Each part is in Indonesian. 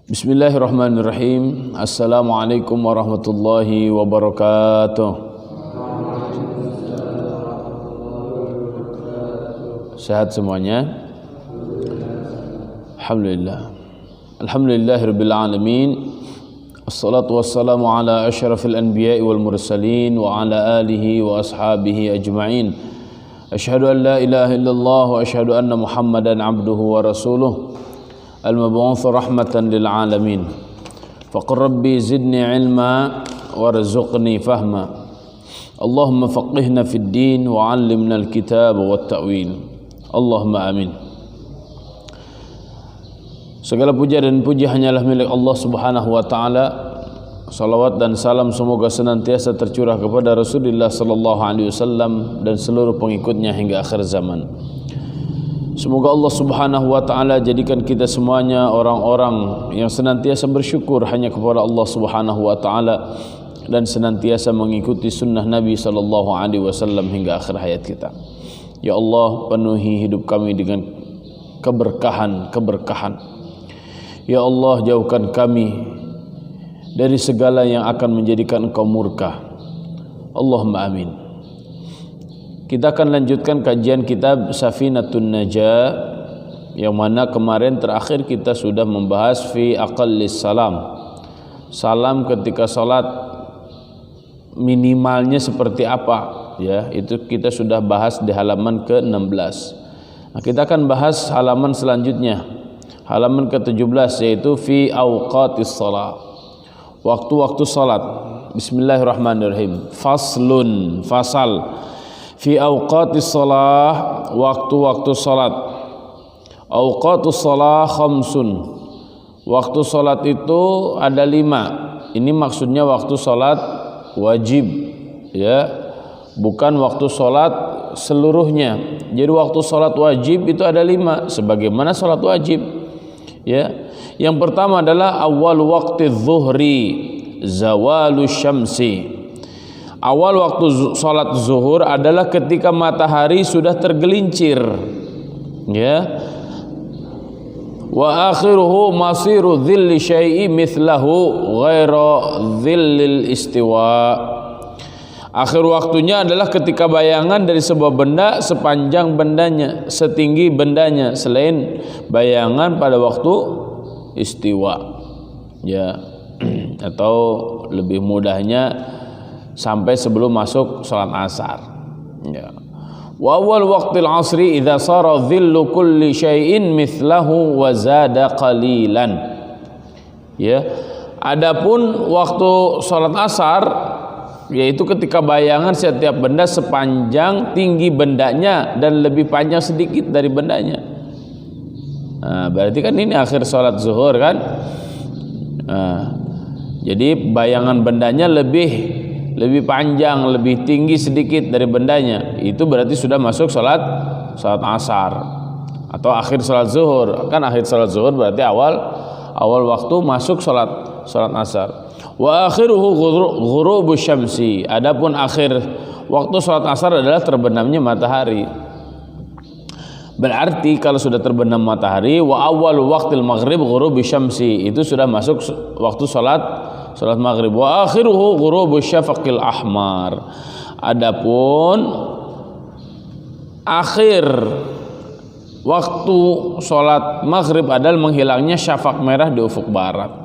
Bismillahirrahmanirrahim. Assalamualaikum warahmatullahi wabarakatuh. Sehat semuanya? Alhamdulillah. Alhamdulillahirabbil alamin. Wassalatu wassalamu ala asyrafil anbiya'i wal mursalin wa ala alihi wa ashabihi ajma'in. Asyhadu an la ilaha illallah wa asyhadu anna Muhammadan abduhu wa rasuluh. Al-mab'uts rahmatan lil alamin. Faqur rabbi zidni ilma warzuqni fahma. Allahumma faqihna fid din wa 'allimna al-kitab wat ta'wil. Allahumma amin. Segala puja dan puji hanyalah milik Allah Subhanahu wa taala. Salawat dan salam semoga senantiasa tercurah kepada Rasulullah sallallahu alaihi wasallam dan seluruh pengikutnya hingga akhir zaman. Semoga Allah Subhanahu wa taala jadikan kita semuanya orang-orang yang senantiasa bersyukur hanya kepada Allah Subhanahu wa taala dan senantiasa mengikuti sunnah Nabi sallallahu alaihi wasallam hingga akhir hayat kita. Ya Allah, penuhi hidup kami dengan keberkahan. Ya Allah, jauhkan kami dari segala yang akan menjadikan Engkau murka. Allahumma amin. Kita akan lanjutkan kajian kitab Safinatun Najah, yang mana kemarin terakhir kita sudah membahas fi aqallis salam. Salam ketika salat minimalnya seperti apa, ya, itu kita sudah bahas di halaman ke-16. Nah, kita akan bahas halaman selanjutnya, halaman ke-17, yaitu fi awqatis salat. Waktu-waktu salat. Bismillahirrahmanirrahim. Faslun, fasal. Fi awqatis salah, waktu-waktu salat. Awqatus salah khamsun. Waktu salat itu ada 5. Ini maksudnya waktu salat wajib, ya, bukan waktu salat seluruhnya. Jadi waktu salat wajib itu ada 5, sebagaimana salat wajib, ya. Yang pertama adalah awal waqti zuhri zawalu syamsi. Awal waktu salat zuhur adalah ketika matahari sudah tergelincir, ya. Wa akhiruhu masiru dhilli syai'i mithlahu ghaira dhillil istiwa. Akhir waktunya adalah ketika bayangan dari sebuah benda sepanjang bendanya, setinggi bendanya, selain bayangan pada waktu istiwa, ya. Atau lebih mudahnya sampai sebelum masuk salat asar, ya. Wa awal waqtil asri idza sara dhillu kulli syai'in mithlahu wa zada qalilan, ya. Adapun waktu salat asar, yaitu ketika bayangan setiap benda sepanjang tinggi bendanya dan lebih panjang sedikit dari bendanya. Nah, berarti kan ini akhir salat zuhur kan. Nah, jadi bayangan bendanya lebih panjang, lebih tinggi sedikit dari bendanya. Itu berarti sudah masuk salat asar atau akhir salat zuhur. Kan akhir salat zuhur berarti awal waktu masuk salat asar. Wa akhiruhu ghurubus syamsi. Adapun akhir waktu salat asar adalah terbenamnya matahari. Berarti kalau sudah terbenam matahari, wa awal waqtil maghrib ghurubus syamsi, itu sudah masuk waktu salat maghrib. Wa akhiruhu ghurubus syafaqil ahmar. Adapun akhir waktu salat maghrib adalah menghilangnya syafaq merah di ufuk barat,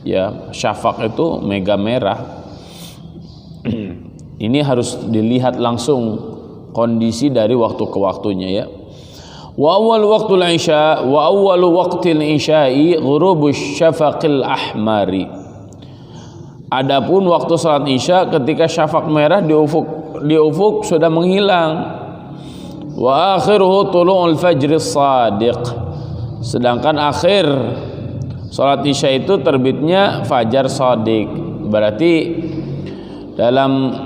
ya. Syafaq itu mega merah. Ini harus dilihat langsung kondisi dari waktu ke waktunya, ya. Wa awal waqtul isya wa awal waqtil isya'i ghurubus syafaqil ahmari. Adapun waktu salat isya ketika syafaq merah di ufuk sudah menghilang. Wa akhiruhu tulu'ul fajris shadiq. Sedangkan akhir salat isya itu terbitnya fajar shadiq. Berarti dalam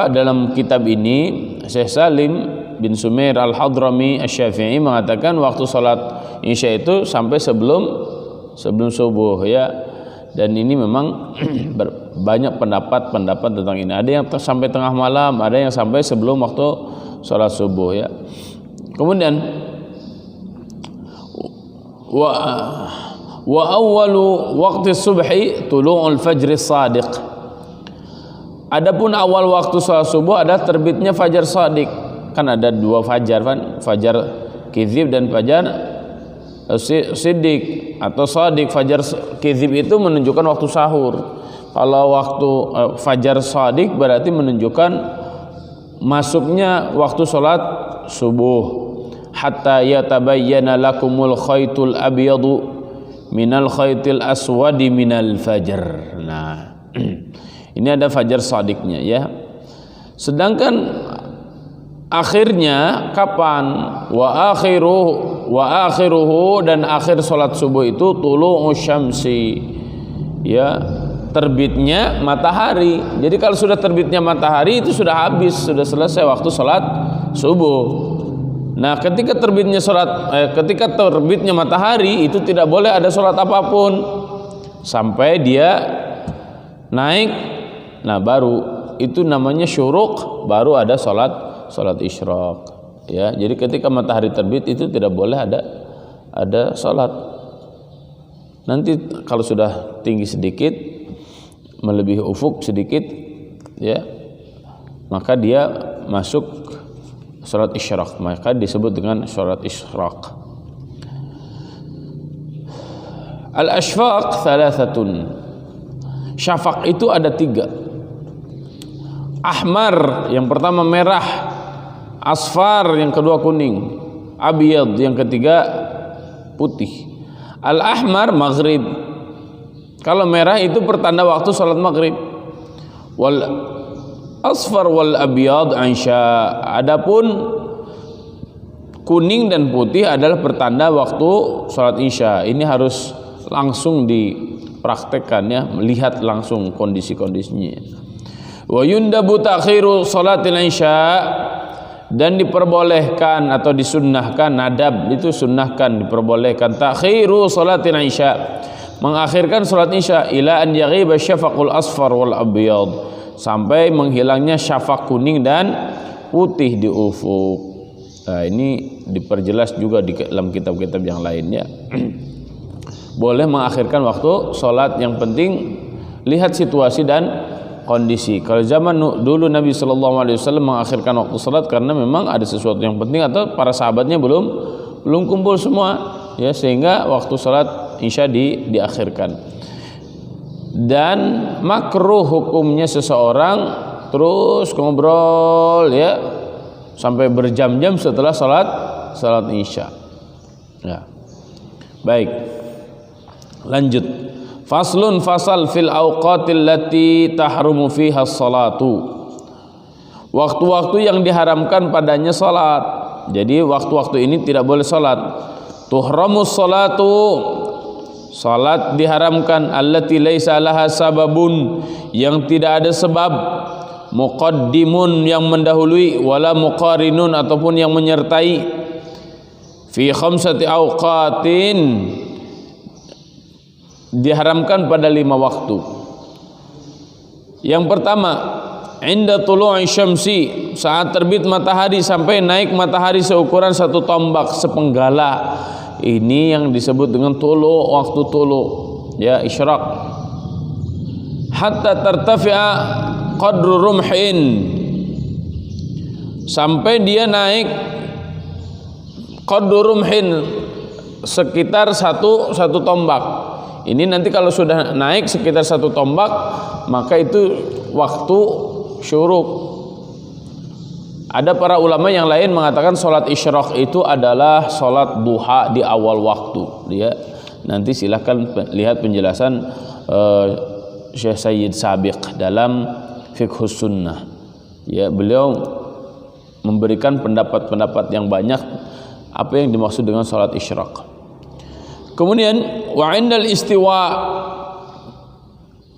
dalam kitab ini Syekh Salim bin Sumair Al-Hadrami Asy-Syafi'i mengatakan waktu salat isya itu sampai sebelum subuh, ya. Dan ini memang banyak pendapat tentang ini. Ada yang sampai tengah malam, ada yang sampai sebelum waktu salat subuh, ya. Kemudian Wa awwalu waqti subhi tulu'ul fajri shadiq. Adapun awal waktu salat subuh adalah terbitnya fajar shadiq. Kan ada dua fajar kan, fajar kizib dan fajar siddiq atau shadiq. Fajar kizib itu menunjukkan waktu sahur. Kalau waktu fajar shadiq berarti menunjukkan masuknya waktu salat subuh. Hatta yatabayyana lakumul khaytul abyadu minal khaytil aswadi minal fajr. Nah, ini ada fajar shadiqnya ya. Sedangkan akhirnya kapan? Wa akhiruhu dan akhir salat subuh itu tulu'u syamsi. Ya, terbitnya matahari. Jadi kalau sudah terbitnya matahari itu sudah habis, sudah selesai waktu salat subuh. Nah, ketika terbitnya matahari itu tidak boleh ada salat apapun sampai dia naik. Nah, baru itu namanya syuruk, baru ada salat isyraq. Ya, jadi ketika matahari terbit itu tidak boleh ada salat. Nanti kalau sudah tinggi sedikit, melebihi ufuk sedikit, ya, maka dia masuk salat isyraq, maka disebut dengan salat isyraq. Al-ashfaq thalathatun. Syafaq itu ada 3. Ahmar yang pertama merah, asfar yang kedua kuning, abyad yang ketiga putih. Al-ahmar maghrib. Kalau merah itu pertanda waktu salat maghrib. Wal asfar wal abyad ansha. Adapun kuning dan putih adalah pertanda waktu salat isya. Ini harus langsung dipraktekkan ya, melihat langsung kondisi-kondisinya. Wa yundabu ta'khiru salatil isya, dan diperbolehkan atau disunnahkan, nadab itu sunnahkan, diperbolehkan ta'khiru salatil isya, mengakhirkan salat isya ila an yaghiba syafaqul asfar wal abyad, sampai menghilangnya syafaq kuning dan putih di ufuk. Nah, ini diperjelas juga di dalam kitab-kitab yang lainnya. Boleh mengakhirkan waktu sholat, yang penting lihat situasi dan kondisi. Kalau zaman dulu Nabi SAW mengakhirkan waktu sholat karena memang ada sesuatu yang penting atau para sahabatnya belum kumpul semua, ya, sehingga waktu sholat isya diakhirkan. Dan makruh hukumnya seseorang terus ngobrol ya sampai berjam-jam setelah salat isya. Ya. Baik. Lanjut. Faslun fasal fil awqatil lati tahrumu fiha as-salatu. Waktu-waktu yang diharamkan padanya salat. Jadi waktu-waktu ini tidak boleh salat. Tuhramus salatu, salat diharamkan, allati laisa laha sababun, yang tidak ada sebab, muqaddimun yang mendahului, wala muqarinun ataupun yang menyertai, fi khamsati awqatin, diharamkan pada 5 waktu. Yang pertama, inda tulu'i syamsi, saat terbit matahari sampai naik matahari seukuran 1 tombak, sepenggala. Ini yang disebut dengan tulu, waktu tulu, ya, isyraq. Hatta tartafi'a qadru rumhin, sampai dia naik qadru rumhin, sekitar satu tombak. Ini nanti kalau sudah naik sekitar 1 tombak, maka itu waktu syuruk. Ada para ulama yang lain mengatakan sholat isyraq itu adalah sholat duha di awal waktu. Dia nanti silahkan lihat penjelasan Syekh Sayyid Sabiq dalam Fiqhus Sunnah. Ya, beliau memberikan pendapat-pendapat yang banyak apa yang dimaksud dengan sholat isyraq. Kemudian wa indal istiwa,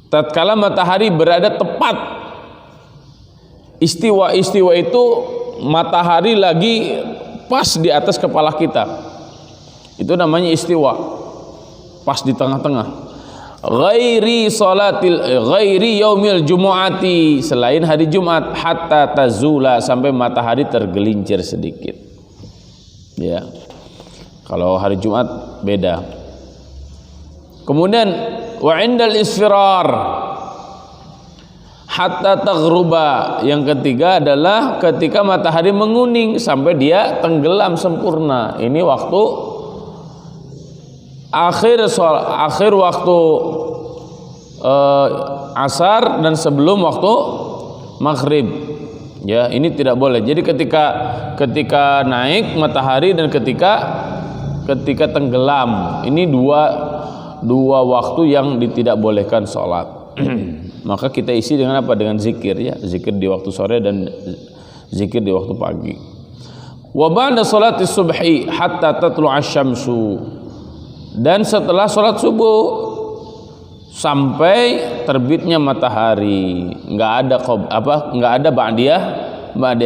tatkala matahari berada tepat. Istiwa itu matahari lagi pas di atas kepala kita, itu namanya istiwa, pas di tengah-tengah. Ghairi yaumil jumu'ati, selain hari Jumat, hatta tazula, sampai matahari tergelincir sedikit. Ya, kalau hari Jumat beda. Kemudian wa indal isfirar hatta taghruba. Yang ketiga adalah ketika matahari menguning sampai dia tenggelam sempurna. Ini waktu akhir waktu asar dan sebelum waktu maghrib. Ya, ini tidak boleh. Jadi ketika naik matahari dan ketika tenggelam, ini dua waktu yang tidak bolehkan sholat. Maka kita isi dengan apa? Dengan zikir, ya, zikir di waktu sore dan zikir di waktu pagi. Wa ba'da sholati subhi hatta tatlu'a syamsu. Dan setelah sholat subuh sampai terbitnya matahari, nggak ada ba'diyah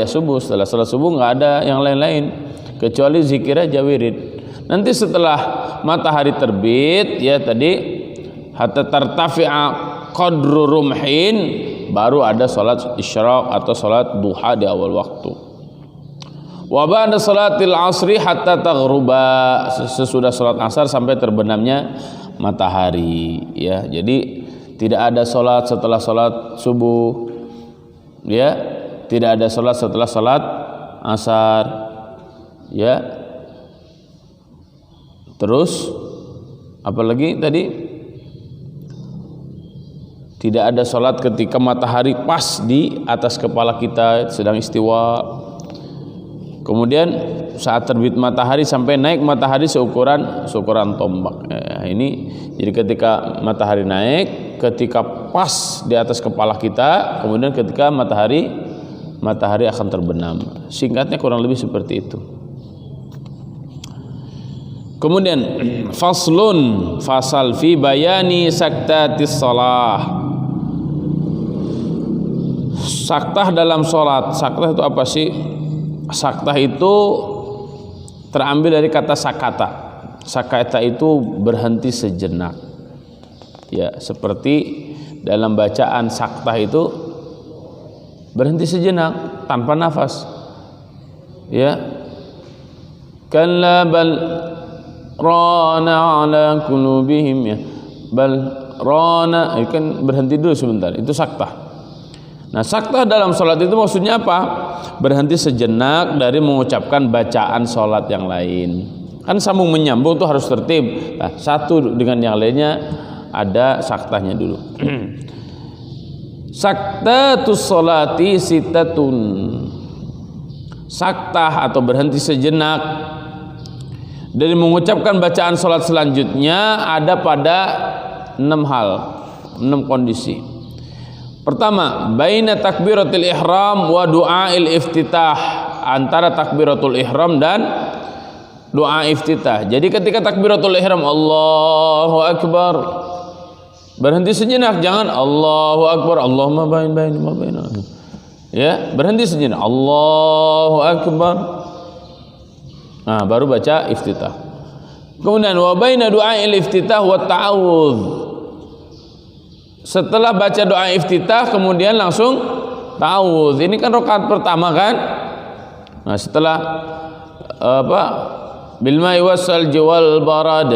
subuh. Setelah sholat subuh nggak ada yang lain-lain kecuali zikir aja, wirid. Nanti setelah matahari terbit, ya tadi hatta tartafi'a qadru rumhin, baru ada salat isyraq atau salat duha di awal waktu. Wa ba'da salatil asri hatta taghruba, sesudah salat asar sampai terbenamnya matahari, ya. Jadi tidak ada salat setelah salat subuh, ya. Tidak ada salat setelah salat asar, ya. Terus apalagi tadi? Tidak ada sholat ketika matahari pas di atas kepala kita sedang istiwa. Kemudian saat terbit matahari sampai naik matahari seukuran tombak. Ini jadi ketika matahari naik, ketika pas di atas kepala kita, kemudian ketika matahari akan terbenam. Singkatnya kurang lebih seperti itu. Kemudian fasal fi bayani saktatis shalah. Saktah dalam sholat. Saktah itu apa sih? Saktah itu terambil dari kata sakata. Sakata itu berhenti sejenak. Ya, seperti dalam bacaan saktah itu berhenti sejenak tanpa nafas. Ya. Kalla bal rana ala qulubihim, ya, bal rana, kan berhenti dulu sebentar, itu saktah. Nah, saktah dalam sholat itu maksudnya apa? Berhenti sejenak dari mengucapkan bacaan sholat yang lain. Kan sambung menyambung itu harus tertib. Nah, satu dengan yang lainnya ada saktahnya dulu. Saktatus sholati sitatun. Saktah atau berhenti sejenak dari mengucapkan bacaan sholat selanjutnya ada pada 6 hal, 6 kondisi. Pertama, baina takbiratul ihram wa du'ail iftitah, antara takbiratul ihram dan doa iftitah. Jadi ketika takbiratul ihram Allahu akbar, berhenti sejenak, jangan Allahu akbar Allahumma bain ma baina. Ya, berhenti sejenak Allahu akbar. Nah, baru baca iftitah. Kemudian wa baina du'ail iftitah wa ta'awudz. Setelah baca doa iftitah kemudian langsung ta'awudz. Ini kan rakaat pertama kan? Nah, setelah bil ma'i wassalji wal barad,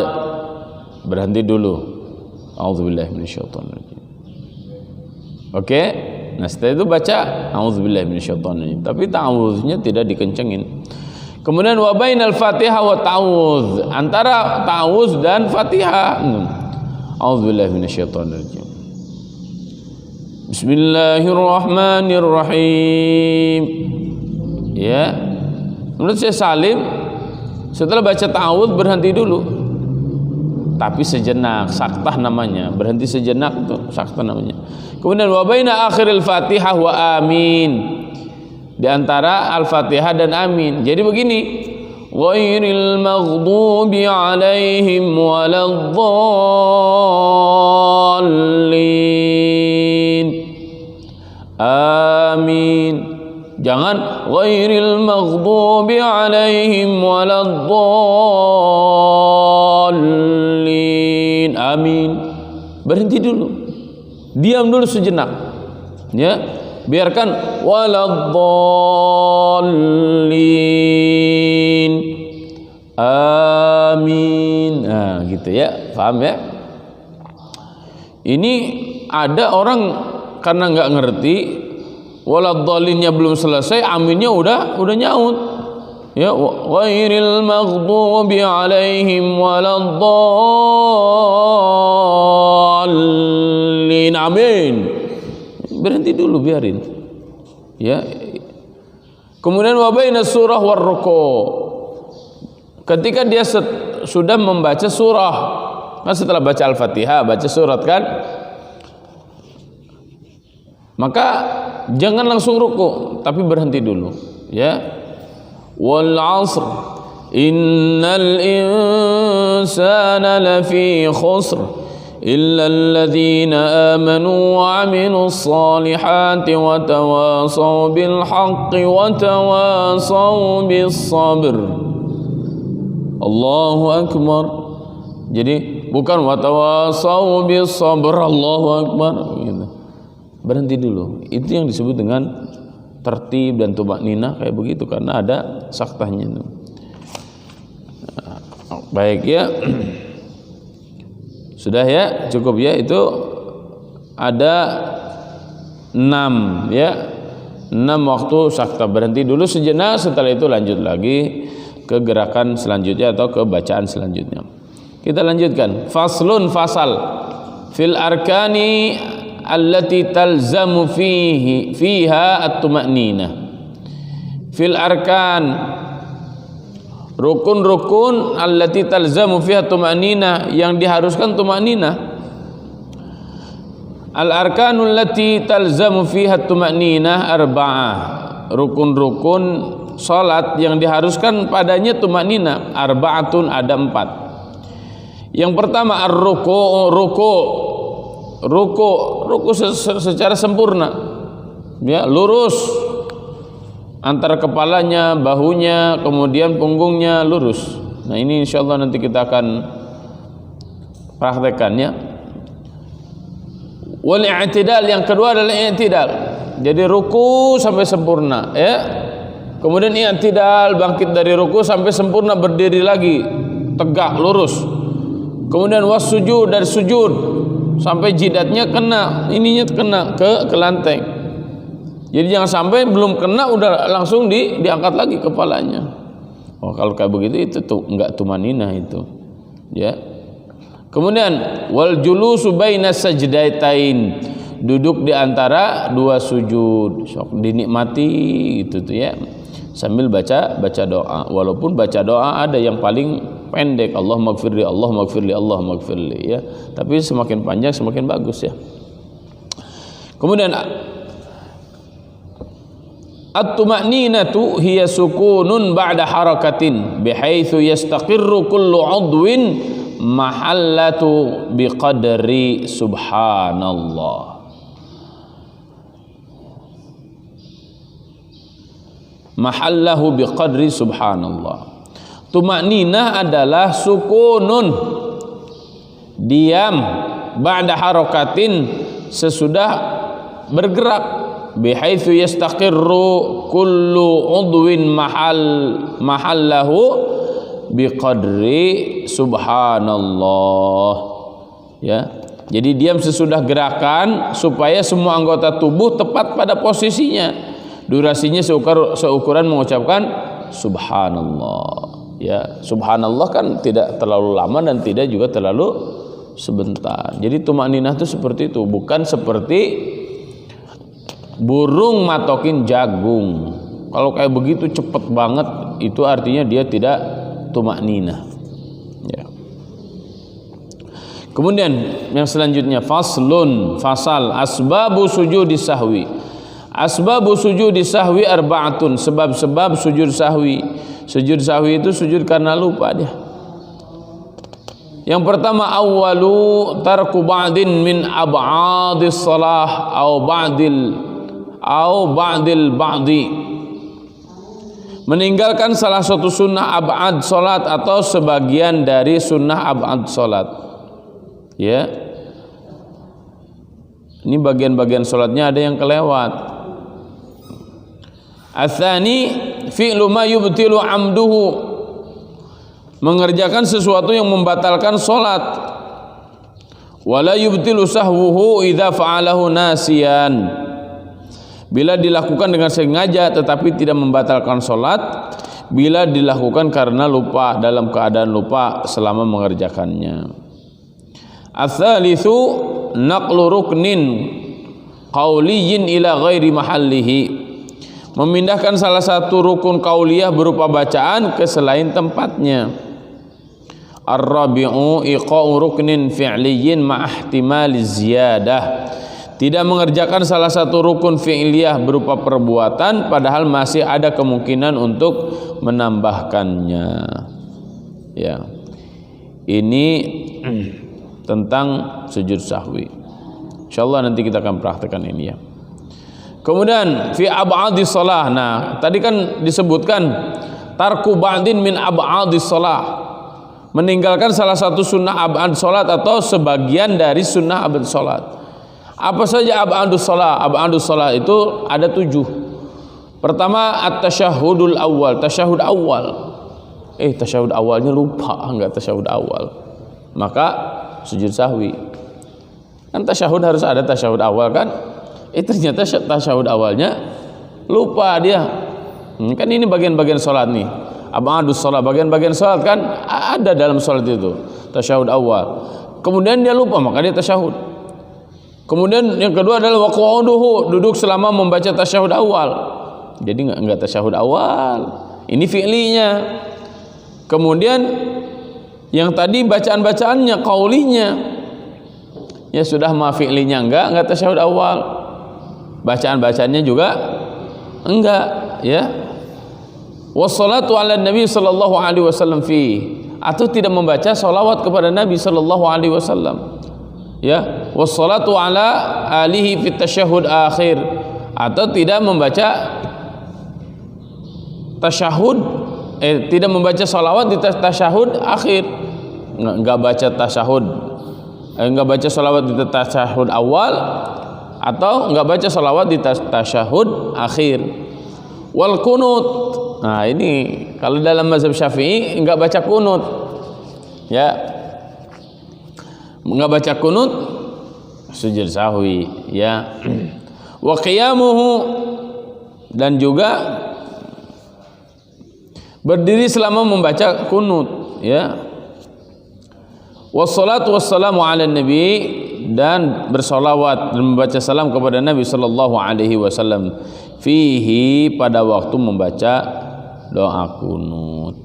berhenti dulu. A'udzubillahi minasyaitonir rajim. Oke? Nah, setelah itu baca a'udzubillahi minasyaitonir rajim. Tapi ta'awudznya tidak dikencengin. Kemudian wa bainal Fatihah wa ta'awudz, antara ta'awudz dan Fatihah. A'udzubillahi minasyaitonir rajim. Bismillahirrahmanirrahim. Ya. Menurut Syekh Salim, setelah baca ta'awudz berhenti dulu. Tapi sejenak, saktah namanya. Berhenti sejenak itu saktah namanya. Kemudian wa baina akhiril Fatihah wa amin. Di antara Al-Fatihah dan amin. Jadi begini, ghairil maghdubi alaihim waladdallin. Amin. Jangan ghairil maghdubi alaihim waladdallin. Amin. Berhenti dulu. Diam dulu sejenak. Ya. Biarkan waladdallin. Amin. Nah, gitu ya. Paham ya? Ini ada orang karena nggak ngerti, waladhdallinnya belum selesai, aminnya udah nyaut. Ya, ghairil maghdubi alaihim waladdallin. Amin. Berhenti dulu, biarin. Ya. Kemudian wa baina surah war ruku'. Ketika dia sudah membaca surah, kan setelah baca Al-Fatihah, baca surat kan, maka jangan langsung ruku, tapi berhenti dulu. Ya, wal 'asr innal insana lafi khusr illa alladhina amanu wa 'amilus solihati wa tawasaw bil haqqi wa tawasaw bis sabr. Allahu akbar. Jadi bukan watawasaw bis sabr, Allahu akbar gitu. Berhenti dulu. Itu yang disebut dengan tertib dan tumakninah kayak begitu, karena ada saktahnya itu. Baik ya. Sudah ya, cukup ya, itu ada 6 ya. 6 waktu sakta. Berhenti dulu sejenak, setelah itu lanjut lagi ke gerakan selanjutnya atau ke bacaan selanjutnya. Kita lanjutkan. Faslun, fasal fil arkani allati talzamu fiha at-tuma'ninah. Fil arkan, rukun-rukun allati talzamu fiha at-tuma'ninah, yang diharuskan tuma'ninah. Al arkanul lati talzamu fiha at-tuma'ninah arba'ah. Rukun-rukun salat yang diharuskan padanya tuma'ninah arba'atun, ada 4. Yang pertama ruku secara sempurna, ya, lurus antara kepalanya, bahunya, kemudian punggungnya lurus. Nah, ini insyaallah nanti kita akan praktekkannya. Wal i'tidal, yang kedua adalah i'tidal. Jadi ruku sampai sempurna, ya. Kemudian i'tidal, bangkit dari ruku sampai sempurna, berdiri lagi tegak lurus. Kemudian wasujud, dari sujud sampai jidatnya kena, ininya kena ke lantai. Jadi jangan sampai belum kena udah langsung diangkat lagi kepalanya. Oh, kalau kayak begitu itu tuh enggak tumaninah itu. Ya. Kemudian wal julusu baina sajdaitain, duduk di antara 2 sujud. Sok dinikmati gitu tuh ya. Sambil baca doa. Walaupun baca doa ada yang paling pendek, Allahumma gfirli, Allahumma gfirli, Allahumma gfirli, ya. Tapi semakin panjang semakin bagus ya. Kemudian at-tuma'ninatu hiya sukunun ba'da harakatin bihaitsu yastaqirru kullu 'udwin mahallatu biqadri subhanallah. Mahallahu biqadri subhanallah. Tumakninah adalah sukunun, diam, ba'da harakatin, sesudah bergerak, bihaitsu yastaqirru kullu udwin mahallahu biqadri subhanallah. Ya. Jadi diam sesudah gerakan supaya semua anggota tubuh tepat pada posisinya. Durasinya seukuran mengucapkan subhanallah. Ya, subhanallah kan tidak terlalu lama dan tidak juga terlalu sebentar. Jadi tumakninah itu seperti itu, bukan seperti burung matokin jagung. Kalau kayak begitu cepet banget, itu artinya dia tidak tumakninah. Ya. Kemudian yang selanjutnya faslun, fasal asbabu sujudi sahwi. Asbabu sujudi sahwi arba'atun, sebab-sebab sujud sahwi. Sujud sahwi itu sujud karena lupa dia. Yang pertama, awwalu tarku ba'din min ab'adis salah au ba'dil ba'di. Meninggalkan salah satu sunnah ab'ad salat atau sebagian dari sunnah ab'ad salat. Ya. Ini bagian-bagian salatnya ada yang kelewat. Atsani fi'lu ma yubtilu amduhu, mengerjakan sesuatu yang membatalkan salat. Wala yubtilu sahwuhu idza fa'alahu nasiyan. Bila dilakukan dengan sengaja tetapi tidak membatalkan salat bila dilakukan karena lupa, dalam keadaan lupa selama mengerjakannya. Ats-tsalitsu naqlu ruknin qauliyyin ila ghairi mahallihi. Memindahkan salah satu rukun qauliyah berupa bacaan ke selain tempatnya. Ar-rabi'u iqa'u ruknin fi'liyyin ma'ihtimali ziyadah. Tidak mengerjakan salah satu rukun fi'liyah berupa perbuatan padahal masih ada kemungkinan untuk menambahkannya. Ya. Ini tentang sujud sahwi. Insyaallah nanti kita akan praktekkan ini ya. Kemudian fi ab'adis shalah. Nah, tadi kan disebutkan tarku ba'din min ab'adis shalah. Meninggalkan salah satu sunnah ab'ad salat atau sebagian dari sunnah ab'ad salat. Apa saja ab'adus shalah? Ab'adus shalah itu ada 7. Pertama at-tasyahhudul awal, tasyahud awal. Tasyahud awalnya lupa, enggak tasyahud awal. Maka sujud sahwi. Kan tasyahud harus ada tasyahud awal kan? Ternyata tasyahud awalnya lupa dia. Kan ini bagian-bagian salat nih. Ab'adus shalah, bagian-bagian salat kan ada dalam salat itu. Tasyahud awal. Kemudian dia lupa, maka dia tasyahud. Kemudian yang kedua adalah waqa'uduhu, duduk selama membaca tasyahud awal. Jadi enggak tasyahud awal. Ini fi'linya. Kemudian yang tadi bacaan-bacaannya, qaulinya. Ya sudah ma fi'linya enggak tasyahud awal. Bacaan-bacaannya juga enggak, ya. Wassalatu ala Nabi sallallahu alaihi wasallam fi, atau tidak membaca salawat kepada Nabi sallallahu alaihi wasallam. Ya, wassalatu ala alihi fit tasyahud akhir, atau tidak membaca tasyahud tidak membaca salawat di tasyahud akhir. Enggak baca tasyahud enggak baca salawat di tasyahud awal atau enggak baca salawat di tasyahud akhir. Wal kunut. Nah, ini kalau dalam mazhab Syafi'i enggak baca kunut. Ya. Enggak baca kunut sujud sahwi, ya. Wa qiyamuhu, dan juga berdiri selama membaca kunut, ya. Wassalatu wassalamu ala nabi, dan bersolawat dan membaca salam kepada Nabi sallallahu alaihi wasallam fihi, pada waktu membaca doa kunut,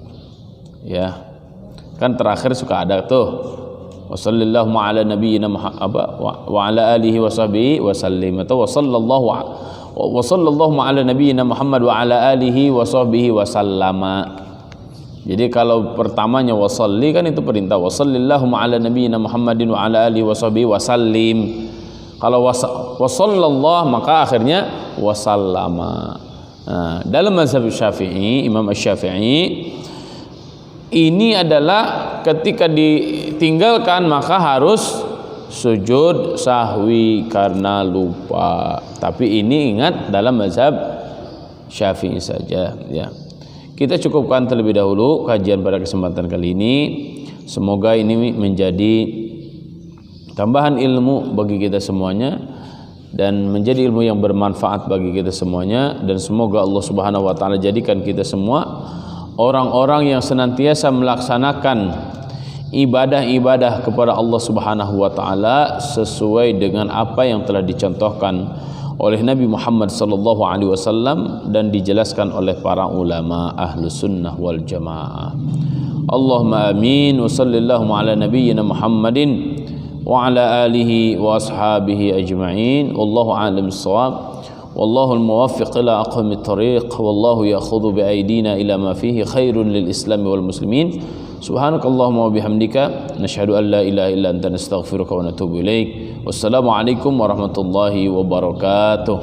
ya. Kan terakhir suka ada tuh wa sallallahu ala nabiyyina wa ala alihi wa sahbihi wa sallim, atau wa sallallahu ala nabiyyina Muhammad wa ala alihi wa sahbihi wa sallama. Jadi kalau pertamanya wa salli kan itu perintah, wa sallallahu ala nabiyyina Muhammadin wa ala alihi wa sahbihi wa sallim. Kalau wa sallallahu maka akhirnya wa sallama. Nah, dalam mazhab Syafi'i, Imam Asy-Syafi'i, ini adalah ketika ditinggalkan maka harus sujud sahwi karena lupa. Tapi ini ingat dalam mazhab Syafi'i saja, ya. Kita cukupkan terlebih dahulu kajian pada kesempatan kali ini. Semoga ini menjadi tambahan ilmu bagi kita semuanya dan menjadi ilmu yang bermanfaat bagi kita semuanya, dan semoga Allah Subhanahu wa taala jadikan kita semua orang-orang yang senantiasa melaksanakan ibadah-ibadah kepada Allah Subhanahu wa taala sesuai dengan apa yang telah dicontohkan oleh Nabi Muhammad sallallahu alaihi wasallam dan dijelaskan oleh para ulama Ahlus Sunnah wal Jamaah. Allahumma amin wa sallallahu ala nabiyyina Muhammadin wa ala alihi wa ashabihi ajma'in. Wallahu a'lam bissawab. والله الموفق إلى أقوم الطريق والله يأخذ بأيدينا إلى ما فيه خير للإسلام والمسلمين. سبحانك اللهم وبحمدك نشهد أن لا إله إلا أنت نستغفرك ونتوب إليك. والسلام عليكم ورحمة الله وبركاته.